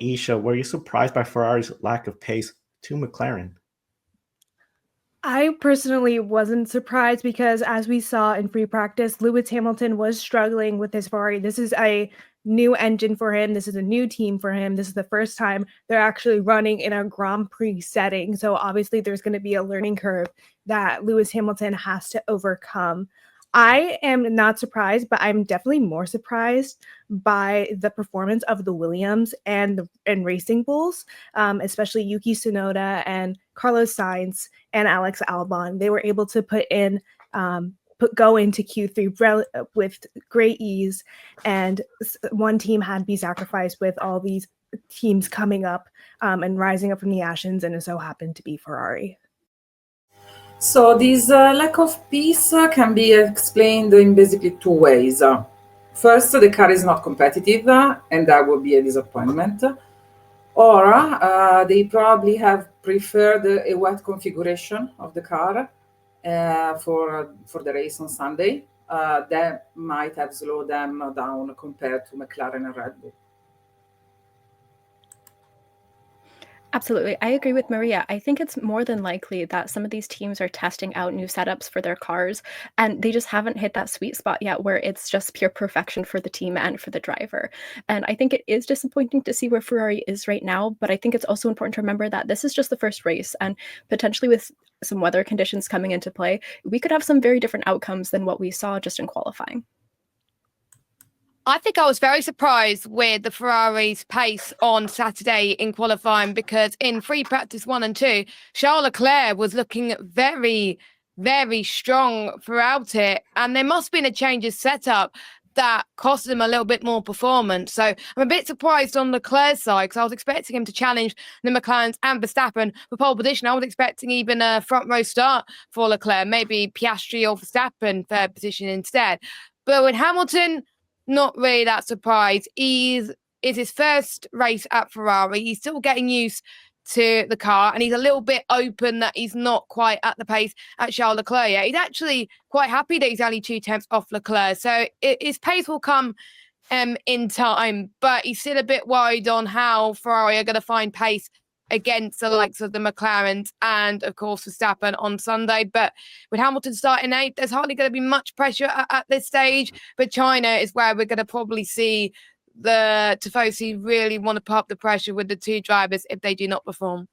Esha, were you surprised by Ferrari's lack of pace to McLaren? I personally wasn't surprised because, as we saw in free practice, Lewis Hamilton was struggling with his Ferrari. This is a new engine for him. This is a new team for him. This is the first time they're actually running in a Grand Prix setting. So, obviously, there's going to be a learning curve that Lewis Hamilton has to overcome. I am not surprised, but I'm definitely more surprised by the performance of the Williams and Racing Bulls, especially Yuki Tsunoda and Carlos Sainz and Alex Albon. They were able to go into Q3 with great ease, and one team had to be sacrificed with all these teams coming up and rising up from the ashes, and it so happened to be Ferrari. So this lack of peace can be explained in basically two ways. First, the car is not competitive, and that would be a disappointment. Or they probably have preferred a wet configuration of the car for the race on Sunday. That might have slowed them down compared to McLaren and Red Bull. Absolutely. I agree with Maria. I think it's more than likely that some of these teams are testing out new setups for their cars, and they just haven't hit that sweet spot yet where it's just pure perfection for the team and for the driver. And I think it is disappointing to see where Ferrari is right now, but I think it's also important to remember that this is just the first race, and potentially with some weather conditions coming into play, we could have some very different outcomes than what we saw just in qualifying. I think I was very surprised with the Ferrari's pace on Saturday in qualifying, because in free practice 1 and 2, Charles Leclerc was looking very, very strong throughout it. And there must have been a change of setup that cost him a little bit more performance. So I'm a bit surprised on Leclerc's side, because I was expecting him to challenge the McLarens and Verstappen for pole position. I was expecting even a front row start for Leclerc, maybe Piastri or Verstappen third position instead. But with Hamilton, not really that surprised. It's his first race at Ferrari. He's still getting used to the car, and he's a little bit open that he's not quite at the pace at Charles Leclerc yet. He's actually quite happy that he's only 2 tenths off Leclerc. So his pace will come in time, but he's still a bit worried on how Ferrari are going to find pace against the likes of the McLarens and, of course, Verstappen on Sunday. But with Hamilton starting 8th, there's hardly going to be much pressure at this stage. But China is where we're going to probably see the Tifosi really want to put up the pressure with the two drivers if they do not perform.